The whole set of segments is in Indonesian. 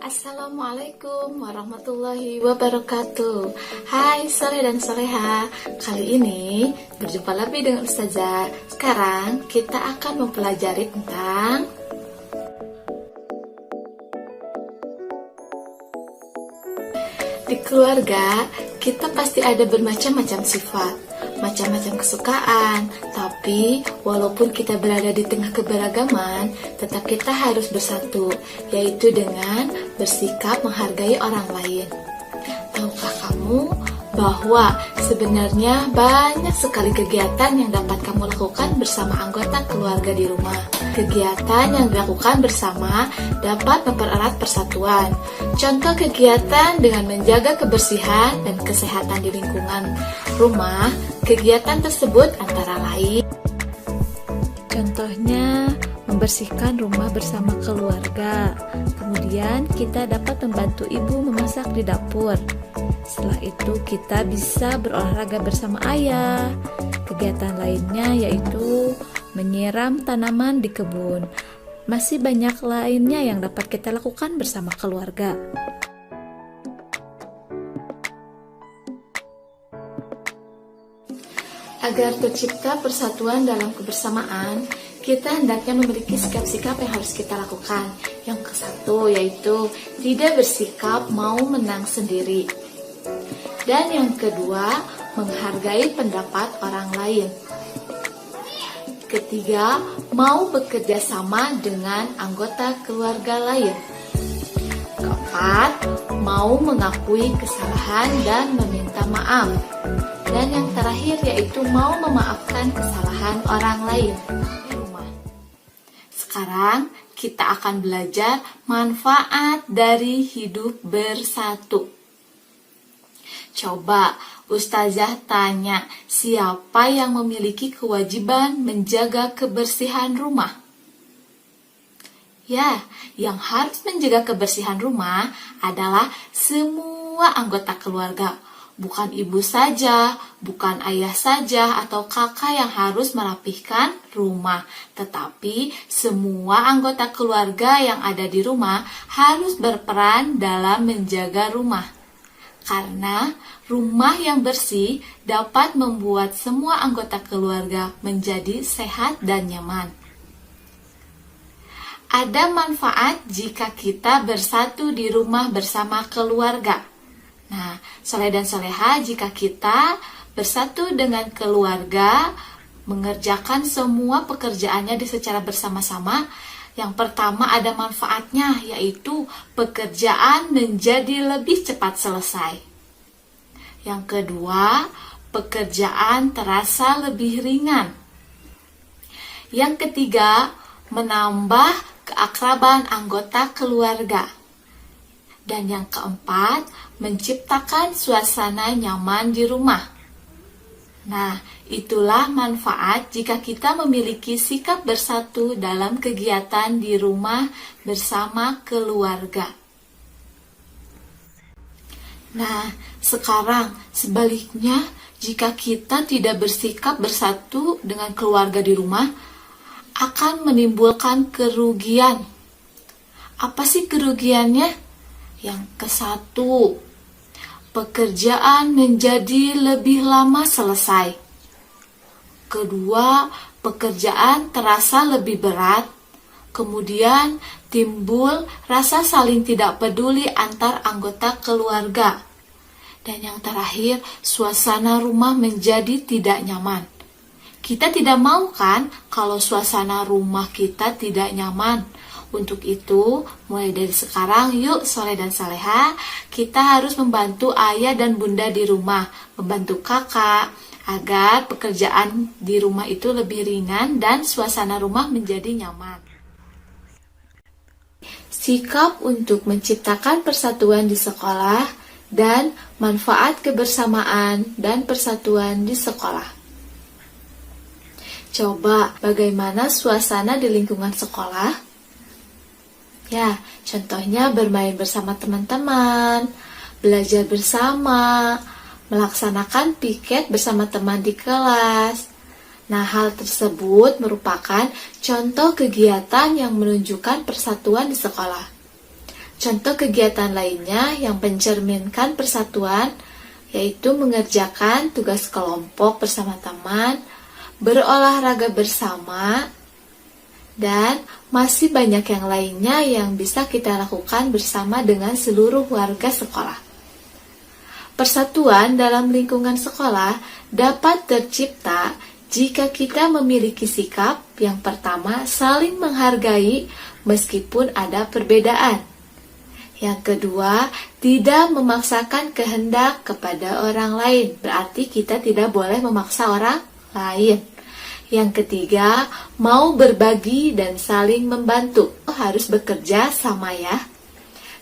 Assalamualaikum warahmatullahi wabarakatuh. Hai sore dan soleha. Kali ini berjumpa lagi dengan Ustazah. Sekarang kita akan mempelajari tentang di keluarga. Kita pasti ada bermacam-macam sifat, macam-macam kesukaan. Tapi walaupun kita berada di tengah keberagaman, tetap kita harus bersatu, yaitu dengan bersikap menghargai orang lain. Tahukah kamu bahwa sebenarnya banyak sekali kegiatan yang dapat kamu lakukan bersama anggota keluarga di rumah. Kegiatan yang dilakukan bersama dapat mempererat persatuan. Contoh kegiatan dengan menjaga kebersihan dan kesehatan di lingkungan rumah. Kegiatan tersebut antara lain, contohnya membersihkan rumah bersama keluarga. Kemudian kita dapat membantu ibu memasak di dapur. Setelah itu kita bisa berolahraga bersama ayah. Kegiatan lainnya yaitu menyiram tanaman di kebun. Masih banyak lainnya yang dapat kita lakukan bersama keluarga. Agar tercipta persatuan dalam kebersamaan, kita hendaknya memiliki sikap-sikap yang harus kita lakukan. Yang ke satu yaitu tidak bersikap mau menang sendiri. Dan yang kedua, menghargai pendapat orang lain. Ketiga, mau bekerja sama dengan anggota keluarga lain. Keempat, mau mengakui kesalahan dan meminta maaf. Dan yang terakhir yaitu mau memaafkan kesalahan orang lain di rumah. Sekarang kita akan belajar manfaat dari hidup bersatu. Coba Ustazah tanya, siapa yang memiliki kewajiban menjaga kebersihan rumah? Ya, yang harus menjaga kebersihan rumah adalah semua anggota keluarga. Bukan ibu saja, bukan ayah saja, atau kakak yang harus merapihkan rumah. Tetapi semua anggota keluarga yang ada di rumah harus berperan dalam menjaga rumah. Karena rumah yang bersih dapat membuat semua anggota keluarga menjadi sehat dan nyaman. Ada manfaat jika kita bersatu di rumah bersama keluarga. Nah, soleh dan soleha, jika kita bersatu dengan keluarga, mengerjakan semua pekerjaannya secara bersama-sama, yang pertama ada manfaatnya, yaitu pekerjaan menjadi lebih cepat selesai. Yang kedua, pekerjaan terasa lebih ringan. Yang ketiga, menambah keakraban anggota keluarga. Dan yang keempat, menciptakan suasana nyaman di rumah. Nah, itulah manfaat jika kita memiliki sikap bersatu dalam kegiatan di rumah bersama keluarga. Nah, sekarang sebaliknya, jika kita tidak bersikap bersatu dengan keluarga di rumah, akan menimbulkan kerugian. Apa sih kerugiannya? Yang ke satu, pekerjaan menjadi lebih lama selesai. Kedua, pekerjaan terasa lebih berat. Kemudian timbul rasa saling tidak peduli antar anggota keluarga. Dan yang terakhir, suasana rumah menjadi tidak nyaman. Kita tidak mau kan kalau suasana rumah kita tidak nyaman. Untuk itu, mulai dari sekarang yuk soleh dan soleha, kita harus membantu ayah dan bunda di rumah, membantu kakak, agar pekerjaan di rumah itu lebih ringan dan suasana rumah menjadi nyaman. Sikap untuk menciptakan persatuan di sekolah dan manfaat kebersamaan dan persatuan di sekolah. Coba bagaimana suasana di lingkungan sekolah? Ya, contohnya bermain bersama teman-teman, belajar bersama, melaksanakan piket bersama teman di kelas. Nah, hal tersebut merupakan contoh kegiatan yang menunjukkan persatuan di sekolah. Contoh kegiatan lainnya yang mencerminkan persatuan yaitu mengerjakan tugas kelompok bersama teman, berolahraga bersama, dan masih banyak yang lainnya yang bisa kita lakukan bersama dengan seluruh warga sekolah. Persatuan dalam lingkungan sekolah dapat tercipta jika kita memiliki sikap yang pertama saling menghargai meskipun ada perbedaan. Yang kedua, tidak memaksakan kehendak kepada orang lain, berarti kita tidak boleh memaksa orang lain. Yang ketiga, mau berbagi dan saling membantu, harus bekerja sama ya.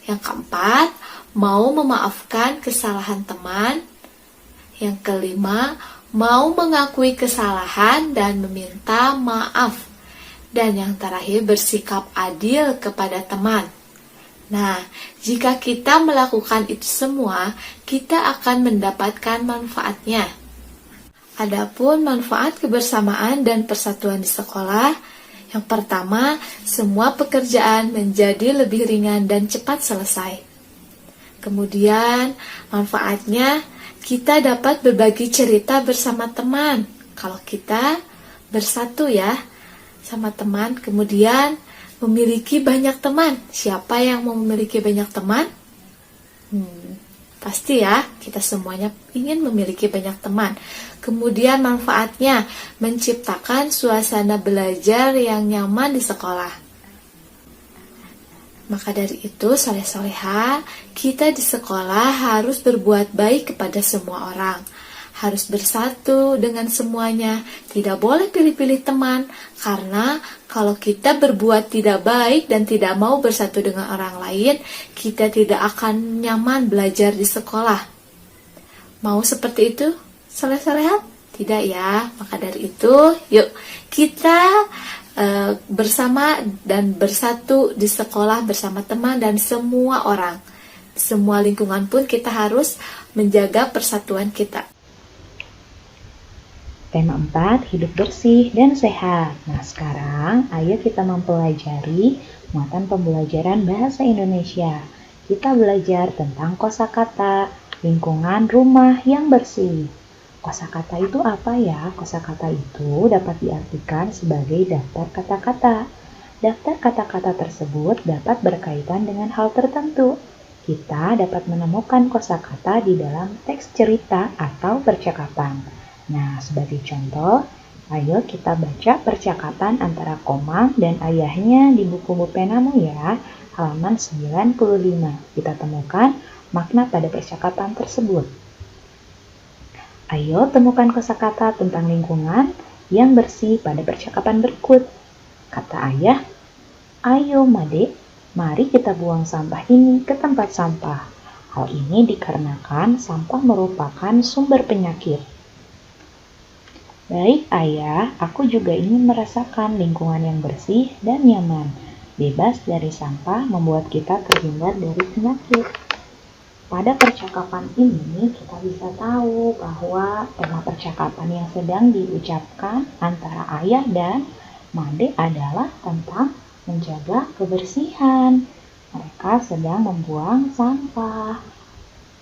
Yang keempat, mau memaafkan kesalahan teman. Yang kelima, mau mengakui kesalahan dan meminta maaf. Dan yang terakhir, bersikap adil kepada teman. Nah, jika kita melakukan itu semua, kita akan mendapatkan manfaatnya. Adapun manfaat kebersamaan dan persatuan di sekolah, yang pertama, semua pekerjaan menjadi lebih ringan dan cepat selesai. Kemudian, manfaatnya kita dapat berbagi cerita bersama teman. Kalau kita bersatu ya sama teman, kemudian memiliki banyak teman. Siapa yang mau memiliki banyak teman? Pasti ya, kita semuanya ingin memiliki banyak teman. Kemudian manfaatnya menciptakan suasana belajar yang nyaman di sekolah. Maka dari itu, soleh-soleha, kita di sekolah harus berbuat baik kepada semua orang. Harus bersatu dengan semuanya, tidak boleh pilih-pilih teman, karena kalau kita berbuat tidak baik dan tidak mau bersatu dengan orang lain, kita tidak akan nyaman belajar di sekolah. Mau seperti itu, soleh-soleha? Tidak ya, maka dari itu, yuk kita bersama dan bersatu di sekolah bersama teman dan semua orang. Semua lingkungan pun kita harus menjaga persatuan kita. Tema 4, hidup bersih dan sehat. Nah, sekarang ayo kita mempelajari muatan pembelajaran bahasa Indonesia. Kita belajar tentang kosakata, lingkungan rumah yang bersih. Kosakata itu apa ya? Kosakata itu dapat diartikan sebagai daftar kata-kata. Daftar kata-kata tersebut dapat berkaitan dengan hal tertentu. Kita dapat menemukan kosakata di dalam teks cerita atau percakapan. Nah, sebagai contoh, ayo kita baca percakapan antara Komang dan ayahnya di buku Bupenamu ya, halaman 95. Kita temukan makna pada percakapan tersebut. Ayo temukan kosakata tentang lingkungan yang bersih pada percakapan berikut. Kata ayah, ayo Made, mari kita buang sampah ini ke tempat sampah. Hal ini dikarenakan sampah merupakan sumber penyakit. Baik ayah, aku juga ingin merasakan lingkungan yang bersih dan nyaman. Bebas dari sampah membuat kita terhindar dari penyakit. Pada percakapan ini kita bisa tahu bahwa tema percakapan yang sedang diucapkan antara ayah dan Made adalah tentang menjaga kebersihan. Mereka sedang membuang sampah.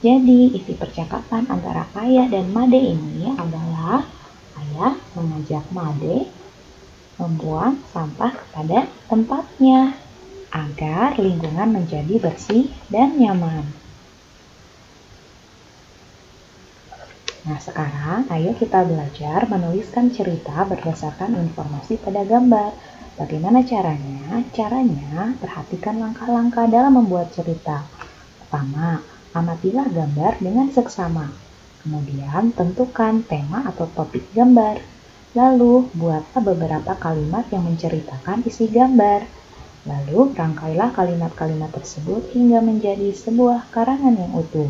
Jadi isi percakapan antara ayah dan Made ini adalah ayah mengajak Made membuang sampah pada tempatnya agar lingkungan menjadi bersih dan nyaman. Nah, sekarang ayo kita belajar menuliskan cerita berdasarkan informasi pada gambar. Bagaimana caranya? Caranya, perhatikan langkah-langkah dalam membuat cerita. Pertama, amatilah gambar dengan seksama. Kemudian, tentukan tema atau topik gambar. Lalu, buatlah beberapa kalimat yang menceritakan isi gambar. Lalu, rangkailah kalimat-kalimat tersebut hingga menjadi sebuah karangan yang utuh.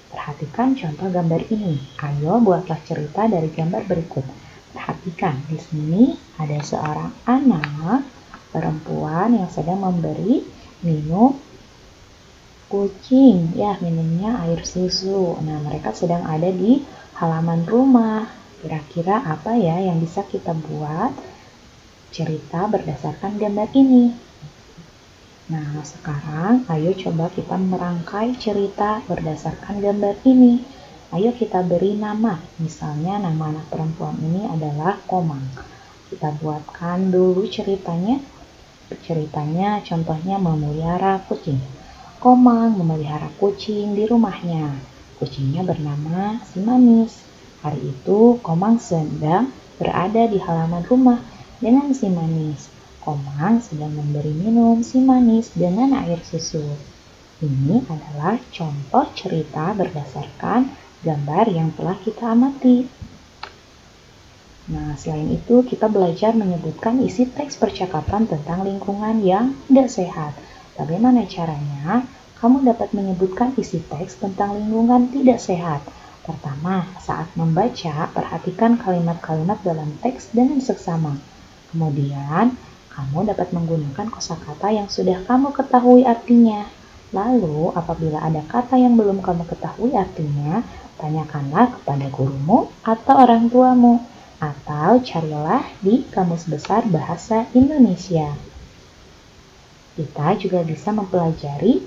Perhatikan contoh gambar ini. Ayo buatlah cerita dari gambar berikut. Perhatikan, di sini ada seorang anak perempuan yang sedang memberi minum kucing, ya minumnya air susu. Nah, mereka sedang ada di halaman rumah. Kira-kira apa ya yang bisa kita buat cerita berdasarkan gambar ini? Nah, sekarang ayo coba kita merangkai cerita berdasarkan gambar ini. Ayo kita beri nama, misalnya nama anak perempuan ini adalah Komang. Kita buatkan dulu ceritanya. Ceritanya contohnya memelihara kucing. Komang memelihara kucing di rumahnya. Kucingnya bernama si Manis. Hari itu Komang sedang berada di halaman rumah dengan si Manis. Komang sedang memberi minum si Manis dengan air susu. Ini adalah contoh cerita berdasarkan gambar yang telah kita amati. Nah, selain itu kita belajar menyebutkan isi teks percakapan tentang lingkungan yang tidak sehat. Bagaimana caranya? Kamu dapat menyebutkan isi teks tentang lingkungan tidak sehat. Pertama, saat membaca, perhatikan kalimat-kalimat dalam teks dengan seksama. Kemudian, kamu dapat menggunakan kosakata yang sudah kamu ketahui artinya. Lalu, apabila ada kata yang belum kamu ketahui artinya, tanyakanlah kepada gurumu atau orang tuamu, atau carilah di Kamus Besar Bahasa Indonesia. Kita juga bisa mempelajari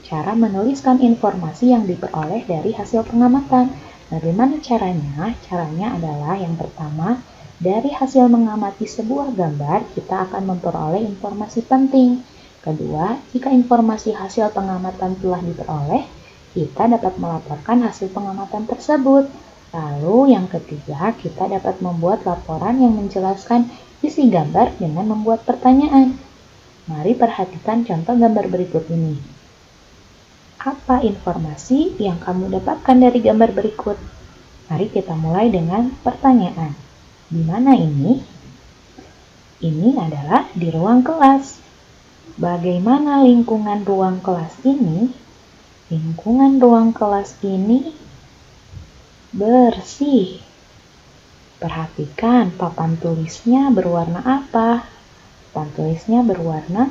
cara menuliskan informasi yang diperoleh dari hasil pengamatan. Bagaimana caranya? Caranya adalah yang pertama, dari hasil mengamati sebuah gambar, kita akan memperoleh informasi penting. Kedua, jika informasi hasil pengamatan telah diperoleh, kita dapat melaporkan hasil pengamatan tersebut. Lalu yang ketiga, kita dapat membuat laporan yang menjelaskan isi gambar dengan membuat pertanyaan. Mari perhatikan contoh gambar berikut ini. Apa informasi yang kamu dapatkan dari gambar berikut? Mari kita mulai dengan pertanyaan. Di mana ini? Ini adalah di ruang kelas. Bagaimana lingkungan ruang kelas ini? Lingkungan ruang kelas ini bersih. Perhatikan papan tulisnya berwarna apa? Papan tulisnya berwarna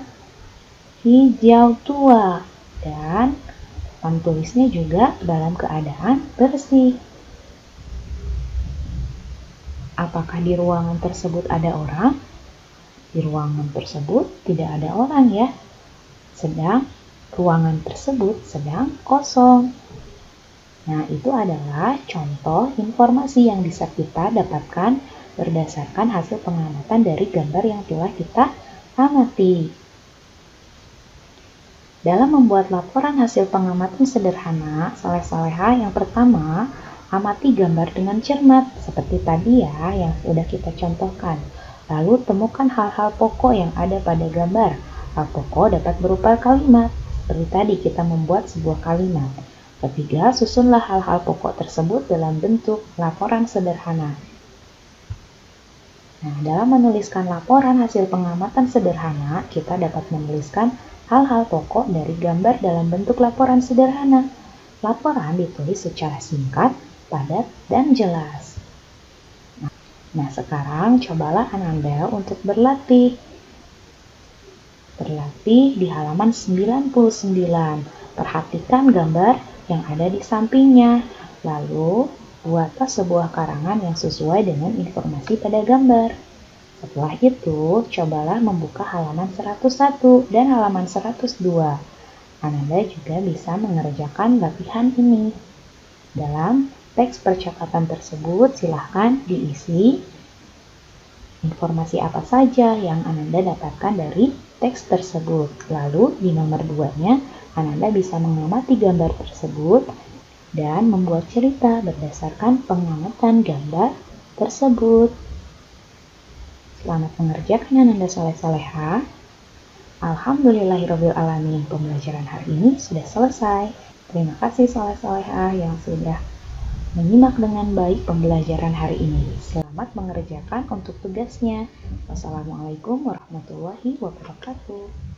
hijau tua dan papan tulisnya juga dalam keadaan bersih. Apakah di ruangan tersebut ada orang? Di ruangan tersebut tidak ada orang ya. Sedang ruangan tersebut sedang kosong. Nah, itu adalah contoh informasi yang bisa kita dapatkan berdasarkan hasil pengamatan dari gambar yang telah kita amati. Dalam membuat laporan hasil pengamatan sederhana, saleh-saleha yang pertama, amati gambar dengan cermat, seperti tadi ya yang sudah kita contohkan. Lalu temukan hal-hal pokok yang ada pada gambar. Hal pokok dapat berupa kalimat, seperti tadi kita membuat sebuah kalimat. Ketiga, susunlah hal-hal pokok tersebut dalam bentuk laporan sederhana. Nah, dalam menuliskan laporan hasil pengamatan sederhana, kita dapat menuliskan hal-hal pokok dari gambar dalam bentuk laporan sederhana. Laporan ditulis secara singkat, padat, dan jelas. Nah, sekarang cobalah Ananda untuk berlatih. Berlatih di halaman 99. Perhatikan gambar yang ada di sampingnya. Lalu, buatlah sebuah karangan yang sesuai dengan informasi pada gambar. Setelah itu, cobalah membuka halaman 101 dan halaman 102. Ananda juga bisa mengerjakan latihan ini. Dalam teks percakapan tersebut, silahkan diisi informasi apa saja yang Ananda dapatkan dari teks tersebut. Lalu di nomor 2-nya, Ananda bisa mengamati gambar tersebut dan membuat cerita berdasarkan pengamatan gambar tersebut. Selamat mengerjakan Ananda saleh-saleha. Alhamdulillahirrabbilalamin, pembelajaran hari ini sudah selesai. Terima kasih saleh-saleha yang sudah menyimak dengan baik pembelajaran hari ini. Selamat mengerjakan untuk tugasnya. Wassalamualaikum warahmatullahi wabarakatuh.